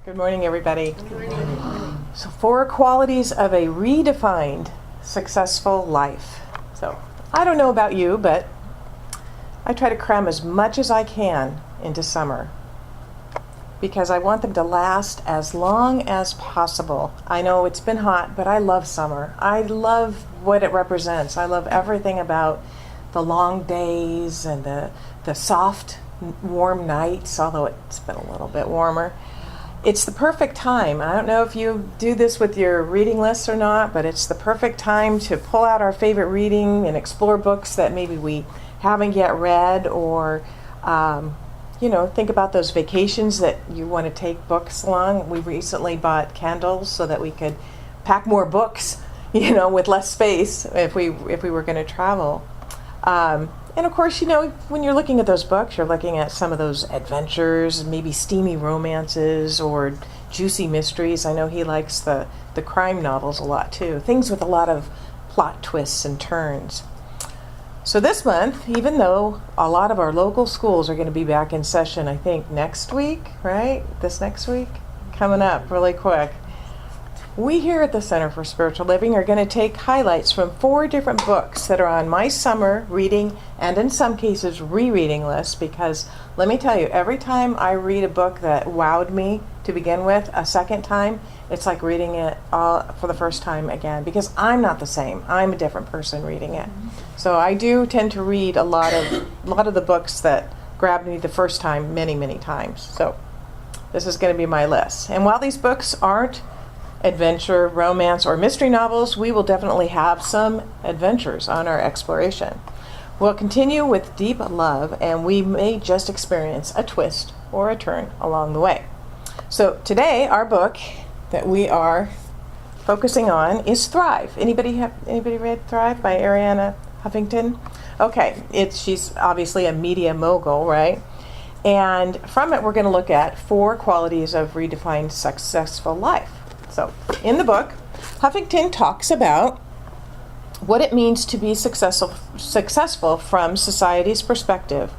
Good morning, everybody. Good morning. So, 4 qualities of a redefined successful life. So, I don't know about you, but I try to cram as much as I can into summer because I want them to last as long as possible. I know it's been hot, but I love summer. I love what it represents. I love everything about the long days and the soft, warm nights, although it's been a little bit warmer. It's the perfect time. I don't know if you do this with your reading lists or not, but it's the perfect time to pull out our favorite reading and explore books that maybe we haven't yet read, or think about those vacations that you want to take books along. We recently bought Kindles so that we could pack more books, with less space if we were going to travel. And of course, when you're looking at those books, you're looking at some of those adventures, maybe steamy romances or juicy mysteries. I know he likes the crime novels a lot too. Things with a lot of plot twists and turns. So this month, even though a lot of our local schools are going to be back in session, I think next week, right? This next week? Coming up really quick. We here at the Center for Spiritual Living are going to take highlights from 4 different books that are on my summer reading and in some cases rereading list, because let me tell you, every time I read a book that wowed me to begin with, a second time, it's like reading it for the first time again, because I'm not the same. I'm a different person reading it. So I do tend to read a lot of the books that grabbed me the first time many, many times. So this is going to be my list. And while these books aren't adventure, romance, or mystery novels, we will definitely have some adventures on our exploration. We'll continue with deep love, and we may just experience a twist or a turn along the way. So today, our book that we are focusing on is Thrive. Anybody read Thrive by Arianna Huffington? Okay, she's obviously a media mogul, right? And from it, we're going to look at 4 qualities of redefined successful life. So, in the book, Huffington talks about what it means to be successful from society's perspective,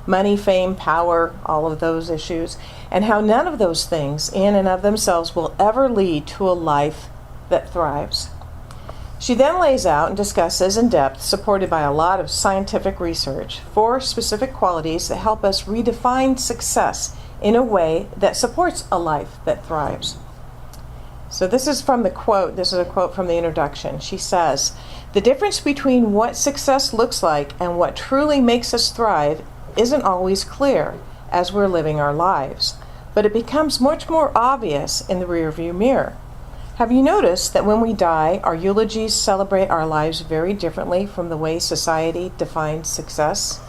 money, fame, power, all of those issues, and how none of those things in and of themselves will ever lead to a life that thrives. She then lays out and discusses in depth, supported by a lot of scientific research, 4 specific qualities that help us redefine success in a way that supports a life that thrives. So this is from the quote. This is a quote from the introduction. She says, "The difference between what success looks like and what truly makes us thrive isn't always clear as we're living our lives, but it becomes much more obvious in the rearview mirror. Have you noticed that when we die, our eulogies celebrate our lives very differently from the way society defines success?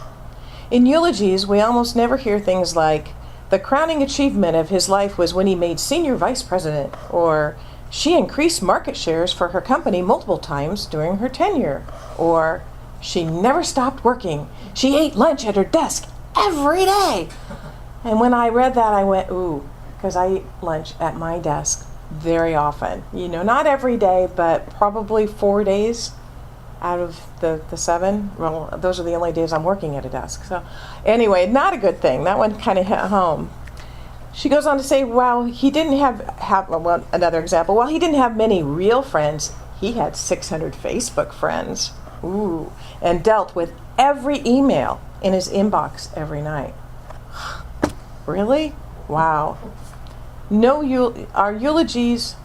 In eulogies, we almost never hear things like, 'The crowning achievement of his life was when he made senior vice president,' or 'She increased market shares for her company multiple times during her tenure,' or 'She never stopped working. She ate lunch at her desk every day.'" And when I read that, I went, ooh, because I eat lunch at my desk very often. Not every day, but probably 4 days out of the 7. Well, those are the only days I'm working at a desk. So anyway, not a good thing. That one kind of hit home. She goes on to say, he didn't have another example. While he didn't have many real friends, he had 600 Facebook friends. Ooh, and dealt with every email in his inbox every night. Really? Wow. Our eulogies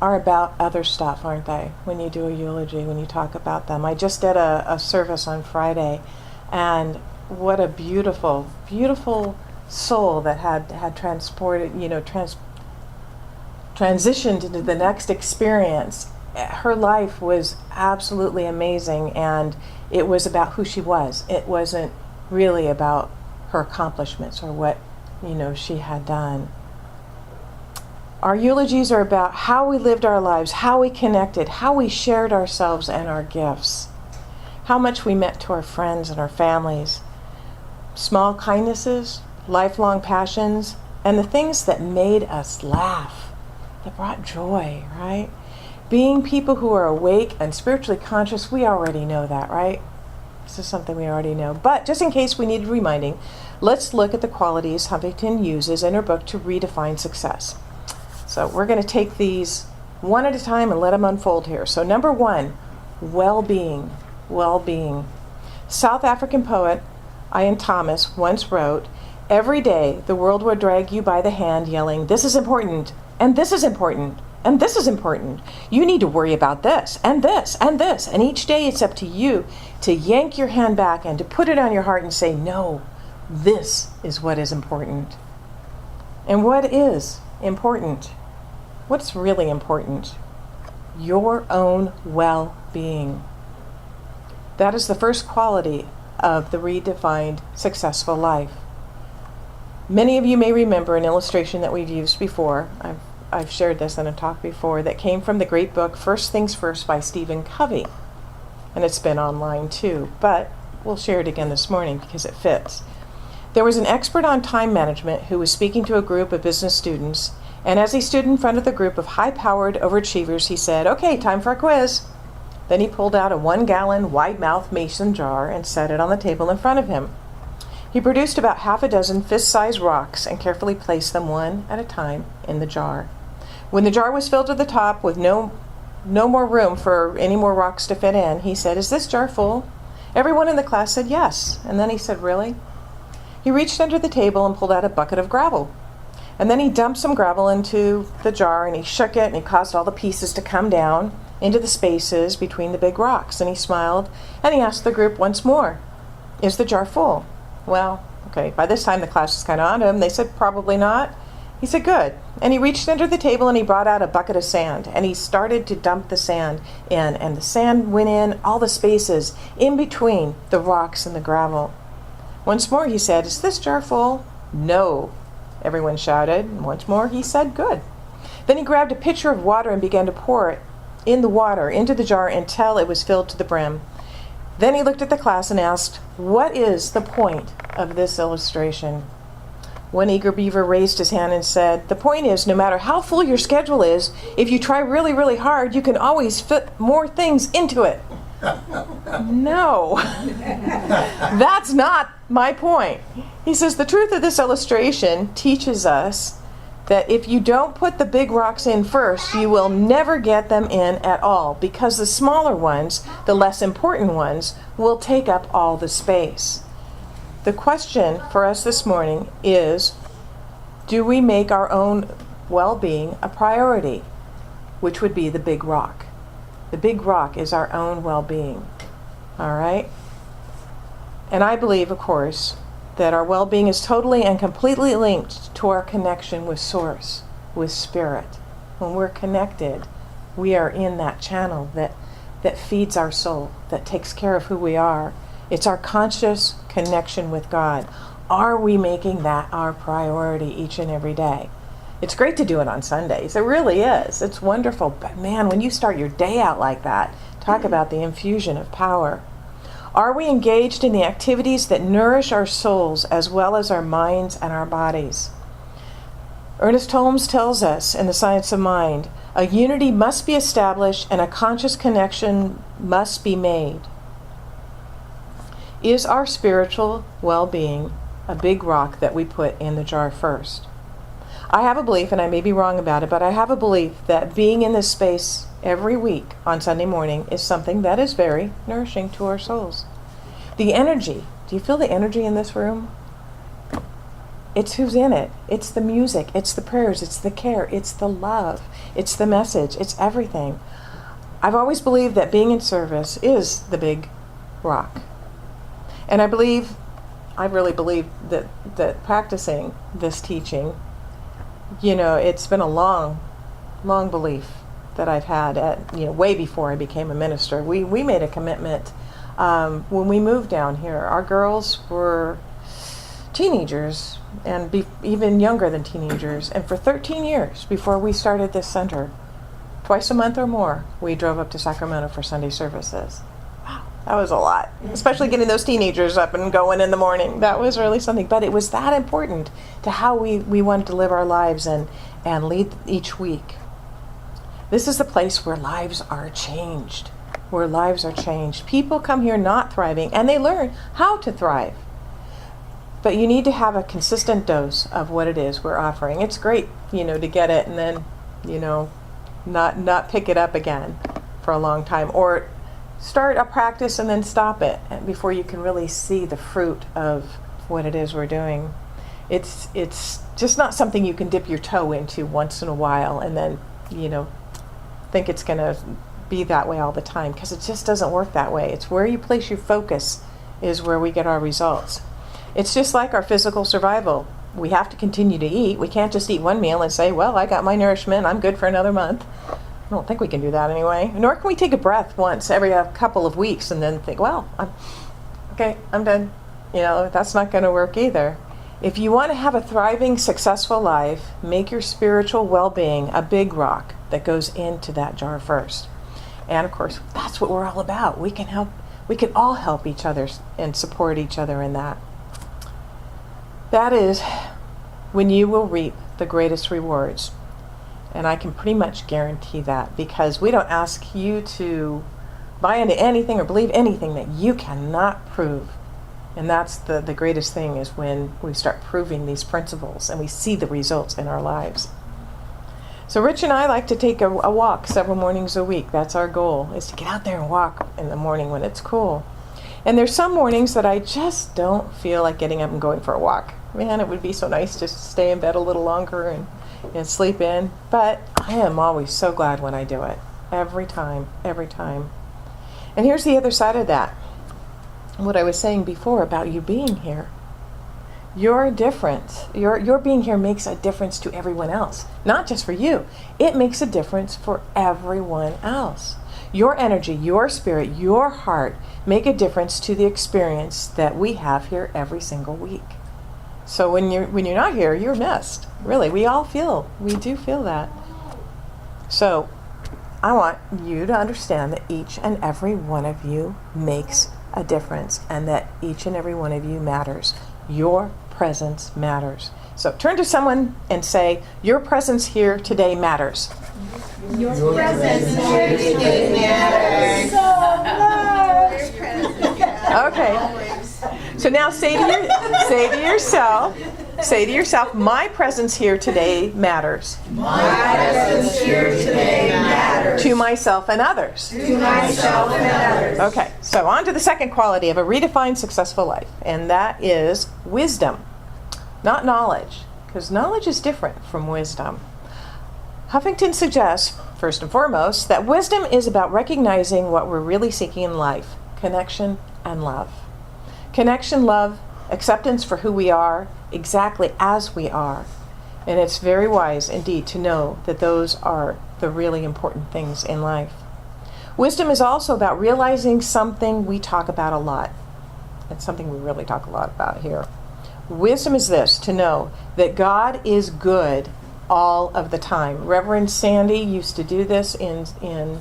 are about other stuff, aren't they? When you do a eulogy, when you talk about them. I just did a service on Friday, and what a beautiful, beautiful soul that had transported, transitioned into the next experience. Her life was absolutely amazing, and it was about who she was. It wasn't really about her accomplishments or what, she had done. Our eulogies are about how we lived our lives, how we connected, how we shared ourselves and our gifts, how much we meant to our friends and our families, small kindnesses, lifelong passions, and the things that made us laugh, that brought joy, right? Being people who are awake and spiritually conscious, we already know that, right? This is something we already know. But just in case we needed reminding, let's look at the qualities Huffington uses in her book to redefine success. So we're going to take these one at a time and let them unfold here. So number one, well-being. Well-being. South African poet Ian Thomas once wrote, "Every day the world will drag you by the hand yelling, 'This is important, and this is important, and this is important. You need to worry about this, and this, and this.' And each day it's up to you to yank your hand back and to put it on your heart and say, 'No, this is what is important.'" And what is important? What's really important? Your own well-being. That is the first quality of the redefined successful life. Many of you may remember an illustration that we've used before. I've shared this in a talk before that came from the great book First Things First by Stephen Covey. And it's been online too, but we'll share it again this morning because it fits. There was an expert on time management who was speaking to a group of business students, and as he stood in front of the group of high-powered overachievers, he said, "Okay, time for a quiz." Then he pulled out a 1-gallon wide-mouthed mason jar and set it on the table in front of him. He produced about half a dozen fist-sized rocks and carefully placed them one at a time in the jar. When the jar was filled to the top with no more room for any more rocks to fit in, he said, "Is this jar full?" Everyone in the class said yes. And then he said, "Really?" He reached under the table and pulled out a bucket of gravel. And then he dumped some gravel into the jar and he shook it and he caused all the pieces to come down into the spaces between the big rocks. And he smiled and he asked the group once more, "Is the jar full?" Well, okay, by this time the class was kind of on him. They said, "Probably not." He said, "Good." And he reached under the table and he brought out a bucket of sand and he started to dump the sand in, and the sand went in all the spaces in between the rocks and the gravel. Once more he said, "Is this jar full?" "No," everyone shouted. And once more he said, "Good." Then he grabbed a pitcher of water and began to pour it in the water into the jar until it was filled to the brim. Then he looked at the class and asked, "What is the point of this illustration?" One eager beaver raised his hand and said, "The point is, no matter how full your schedule is, if you try really, really hard, you can always fit more things into it." No, that's not my point. He says the truth of this illustration teaches us that if you don't put the big rocks in first, you will never get them in at all, because the smaller ones, the less important ones, will take up all the space. The question for us this morning is, do we make our own well-being a priority, which would be the big rock? The big rock is our own well-being. All right? And I believe, of course, that our well-being is totally and completely linked to our connection with Source, with Spirit. When we're connected, we are in that channel that feeds our soul, that takes care of who we are. It's our conscious connection with God. Are we making that our priority each and every day? It's great to do it on Sundays. It really is. It's wonderful. But man, when you start your day out like that, talk about the infusion of power. Are we engaged in the activities that nourish our souls as well as our minds and our bodies? Ernest Holmes tells us in The Science of Mind, a unity must be established and a conscious connection must be made. Is our spiritual well-being a big rock that we put in the jar first? I have a belief, and I may be wrong about it, but I have a belief that being in this space every week on Sunday morning is something that is very nourishing to our souls. The energy, do you feel the energy in this room? It's who's in it. It's the music, it's the prayers, it's the care, it's the love, it's the message, it's everything. I've always believed that being in service is the big rock. And I really believe that practicing this teaching, it's been a long belief that I've had way before I became a minister. We made a commitment when we moved down here. Our girls were teenagers and even younger than teenagers. And for 13 years before we started this center, twice a month or more, we drove up to Sacramento for Sunday services. Wow, that was a lot, especially getting those teenagers up and going in the morning. That was really something. But it was that important to how we wanted to live our lives and lead each week. This is the place where lives are changed. People come here not thriving, and they learn how to thrive. But you need to have a consistent dose of what it is we're offering. It's great, to get it and then not pick it up again for a long time, or start a practice and then stop it before you can really see the fruit of what it is we're doing. It's just not something you can dip your toe into once in a while and then, think it's going to be that way all the time, because it just doesn't work that way. It's where you place your focus is where we get our results. It's just like our physical survival. We have to continue to eat. We can't just eat one meal and say, well, I got my nourishment, I'm good for another month. I don't think we can do that anyway. Nor can we take a breath once every couple of weeks and then think, well, I'm done. That's not going to work either. If you want to have a thriving, successful life, make your spiritual well-being a big rock that goes into that jar first. And of course, that's what we're all about. We can all help each other and support each other in that. That is when you will reap the greatest rewards. And I can pretty much guarantee that, because we don't ask you to buy into anything or believe anything that you cannot prove. And that's the greatest thing, is when we start proving these principles and we see the results in our lives. So Rich and I like to take a walk several mornings a week. That's our goal, is to get out there and walk in the morning when it's cool. And there's some mornings that I just don't feel like getting up and going for a walk. Man, it would be so nice just to stay in bed a little longer and sleep in. But I am always so glad when I do it. Every time. And here's the other side of that. What I was saying before about you being here. You're different. Your being here makes a difference to everyone else. Not just for you. It makes a difference for everyone else. Your energy, your spirit, your heart make a difference to the experience that we have here every single week. So when you're not here, you're missed. Really, we do feel that. So I want you to understand that each and every one of you makes a difference, and that each and every one of you matters. Your presence matters. So turn to someone and say, your presence here today matters. Your presence here today matters. Okay. So now say to yourself, my presence here today matters. My presence here today matters. To myself and others. To myself and others. Okay, so on to the second quality of a redefined successful life, and that is wisdom, not knowledge, because knowledge is different from wisdom. Huffington suggests, first and foremost, that wisdom is about recognizing what we're really seeking in life: connection and love. Connection, love, acceptance for who we are, exactly as we are. And it's very wise indeed to know that those are the really important things in life. Wisdom is also about realizing something we talk about a lot. It's something we really talk a lot about here. Wisdom is this: to know that God is good all of the time. Reverend Sandy used to do this in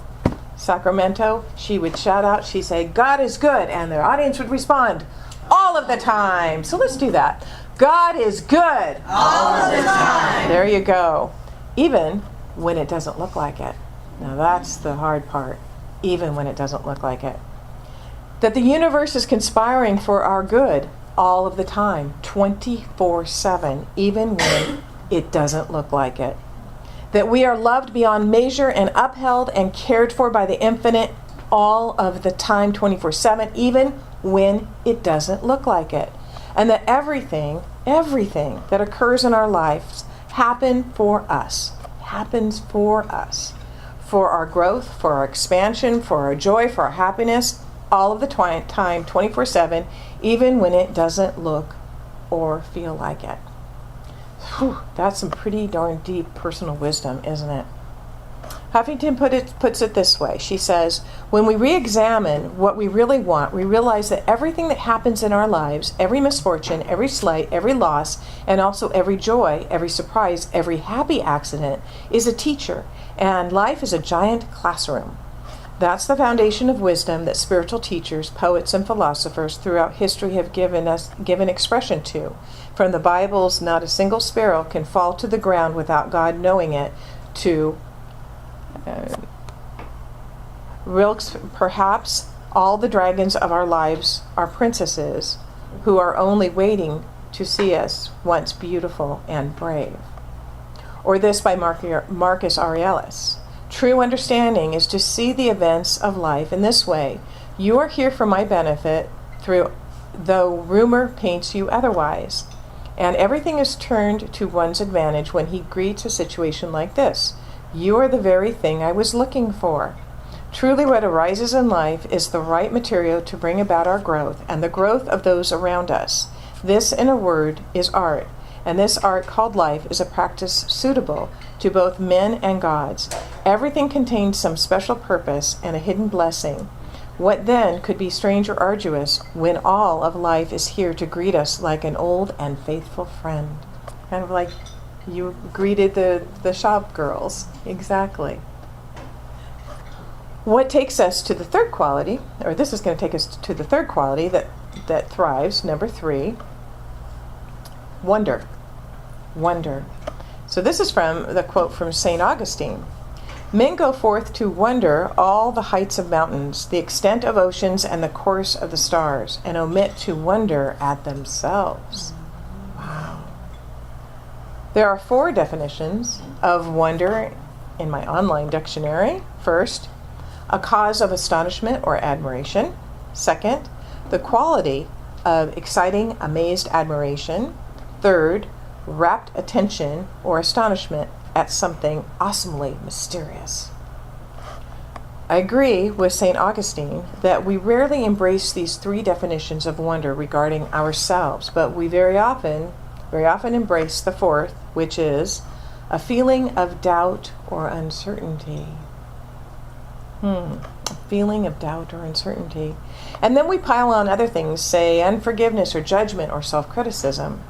Sacramento. She would shout out, she'd say, God is good, and the audience would respond, all of the time. So let's do that. God is good all of the time. There you go. Even when it doesn't look like it. Now that's the hard part. Even when it doesn't look like it. That the universe is conspiring for our good all of the time, 24/7, even when it doesn't look like it. That we are loved beyond measure and upheld and cared for by the infinite all of the time, 24/7, even when it doesn't look like it. And that everything that occurs in our lives happens for us, for our growth, for our expansion, for our joy, for our happiness, all of the time, 24/7, even when it doesn't look or feel like it. Whew, that's some pretty darn deep personal wisdom, isn't it? Huffington puts it this way. She says, when we re-examine what we really want, we realize that everything that happens in our lives, every misfortune, every slight, every loss, and also every joy, every surprise, every happy accident is a teacher, and life is a giant classroom. That's the foundation of wisdom that spiritual teachers, poets, and philosophers throughout history have given expression to. From the Bible's not a single sparrow can fall to the ground without God knowing it, to Rilke's, perhaps all the dragons of our lives are princesses who are only waiting to see us once beautiful and brave. Or this by Marcus Aurelius. True understanding is to see the events of life in this way. You are here for my benefit, though rumor paints you otherwise. And everything is turned to one's advantage when he greets a situation like this. You are the very thing I was looking for. Truly what arises in life is the right material to bring about our growth and the growth of those around us. This, in a word, is art. And this art called life is a practice suitable to both men and gods. Everything contains some special purpose and a hidden blessing. What then could be strange or arduous when all of life is here to greet us like an old and faithful friend? Kind of like you greeted the shop girls. Exactly. What takes us to the third quality, or this is going to take us to the third quality that thrives, number 3, wonder. Wonder. So this is from the quote from St. Augustine. Men go forth to wonder all the heights of mountains, the extent of oceans, and the course of the stars, and omit to wonder at themselves. Wow. There are 4 definitions of wonder in my online dictionary. First, a cause of astonishment or admiration. Second, the quality of exciting, amazed admiration. Third, rapt attention or astonishment at something awesomely mysterious. I agree with St. Augustine that we rarely embrace these 3 definitions of wonder regarding ourselves, but we very often embrace the 4th, which is a feeling of doubt or uncertainty. A feeling of doubt or uncertainty. And then we pile on other things, say unforgiveness or judgment or self-criticism.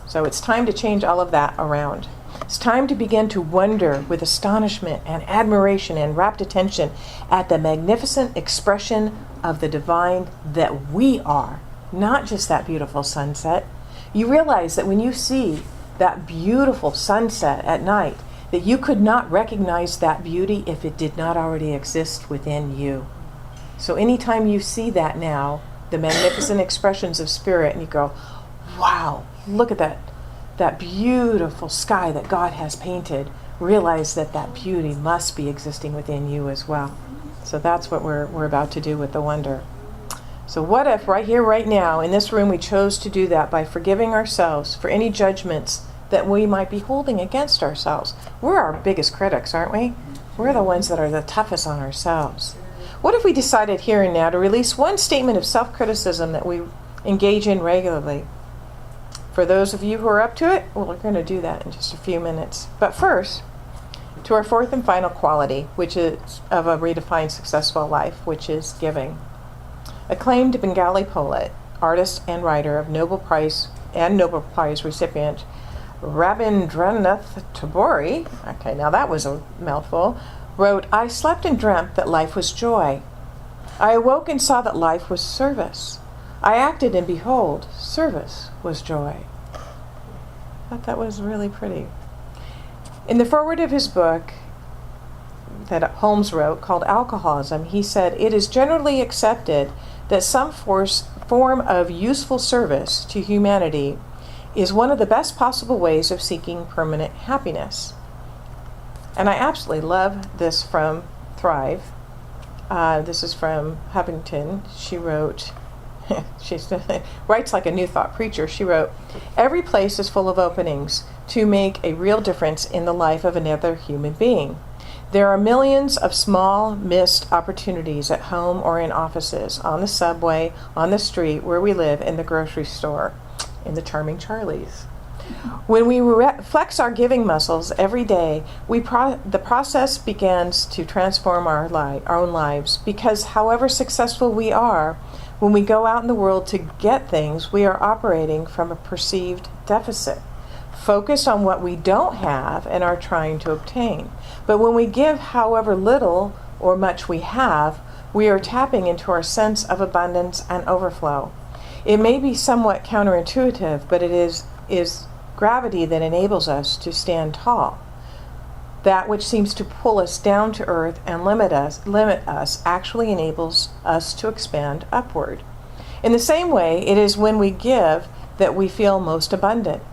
So it's time to change all of that around. It's time to begin to wonder with astonishment and admiration and rapt attention at the magnificent expression of the divine that we are, not just that beautiful sunset. You realize that when you see that beautiful sunset at night, that you could not recognize that beauty if it did not already exist within you. So anytime you see that now, the magnificent expressions of spirit, and you go, wow, look at that beautiful sky that God has painted, realize that beauty must be existing within you as well. So that's what we're about to do with the wonder. So what if right here, right now, in this room, we chose to do that by forgiving ourselves for any judgments that we might be holding against ourselves? We're our biggest critics, aren't we? We're the ones that are the toughest on ourselves. What if we decided here and now to release one statement of self-criticism that we engage in regularly? For those of you who are up to it, well, we're going to do that in just a few minutes. But first, to our 4th and final quality, which is of a redefined successful life, which is giving. Acclaimed Bengali poet, artist, and writer of Nobel Prize recipient Rabindranath Tagore, okay, now that was a mouthful, wrote, I slept and dreamt that life was joy. I awoke and saw that life was service. I acted and behold, service was joy. I thought that was really pretty. In the foreword of his book that Holmes wrote called Alcoholism, he said, it is generally accepted that some form of useful service to humanity is one of the best possible ways of seeking permanent happiness. And I absolutely love this from Thrive. This is from Huffington. She wrote, she writes like a New Thought preacher. She wrote, every place is full of openings to make a real difference in the life of another human being. There are millions of small missed opportunities at home or in offices, on the subway, on the street, where we live, in the grocery store, in the charming Charlie's. When we flex our giving muscles every day, the process begins to transform our own lives, because however successful we are, when we go out in the world to get things, we are operating from a perceived deficit, focused on what we don't have and are trying to obtain. But when we give however little or much we have, we are tapping into our sense of abundance and overflow. It may be somewhat counterintuitive, but it is gravity that enables us to stand tall. That which seems to pull us down to earth and limit us actually enables us to expand upward. In the same way, it is when we give that we feel most abundant.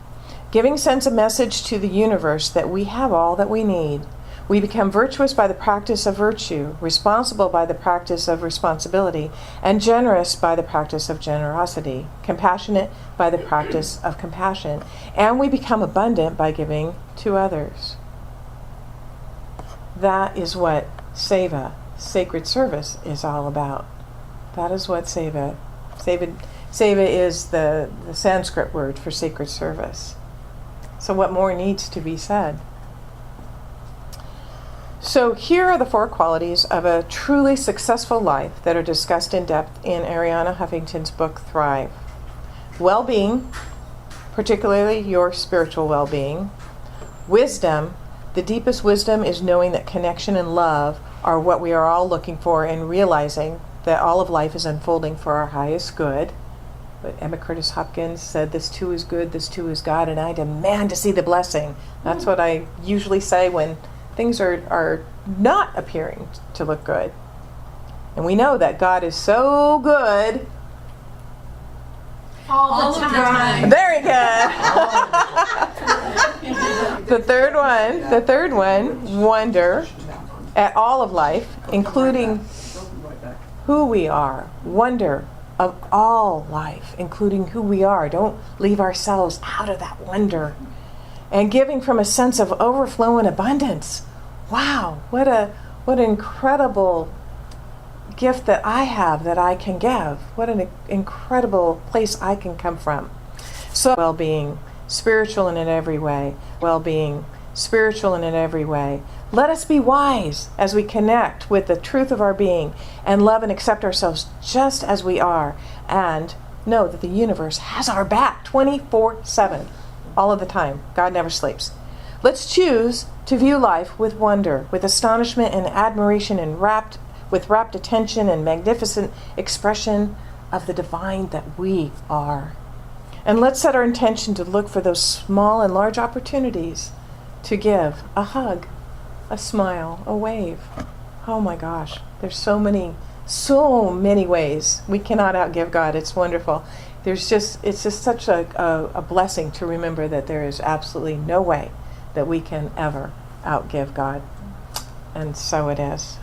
Giving sends a message to the universe that we have all that we need. We become virtuous by the practice of virtue, responsible by the practice of responsibility, and generous by the practice of generosity, compassionate by the practice of compassion, and we become abundant by giving to others. That is what seva, sacred service, is all about. That is what seva is the Sanskrit word for sacred service. So what more needs to be said? So here are the 4 qualities of a truly successful life that are discussed in depth in Arianna Huffington's book, Thrive. Well-being, particularly your spiritual well-being. Wisdom, the deepest wisdom is knowing that connection and love are what we are all looking for, and realizing that all of life is unfolding for our highest good. But Emma Curtis Hopkins said, this too is good, this too is God, and I demand to see the blessing. That's what I usually say when things are not appearing to look good. And we know that God is so good. All the time. Very good. The third one, wonder at all of life, including who we are. Wonder of all life, including who we are. Don't leave ourselves out of that wonder. And giving from a sense of overflow and abundance. Wow, what an incredible gift that I have that I can give. What an incredible place I can come from. So well-being, spiritual in every way. Well-being, spiritual in every way. Let us be wise as we connect with the truth of our being and love and accept ourselves just as we are, and know that the universe has our back 24/7, all of the time. God never sleeps. Let's choose to view life with wonder, with astonishment and admiration, and with rapt attention and magnificent expression of the divine that we are. And let's set our intention to look for those small and large opportunities to give a hug, a smile, a wave. Oh my gosh, there's so many ways. We cannot outgive God. It's wonderful. It's just such a blessing to remember that there is absolutely no way that we can ever outgive God. And so it is.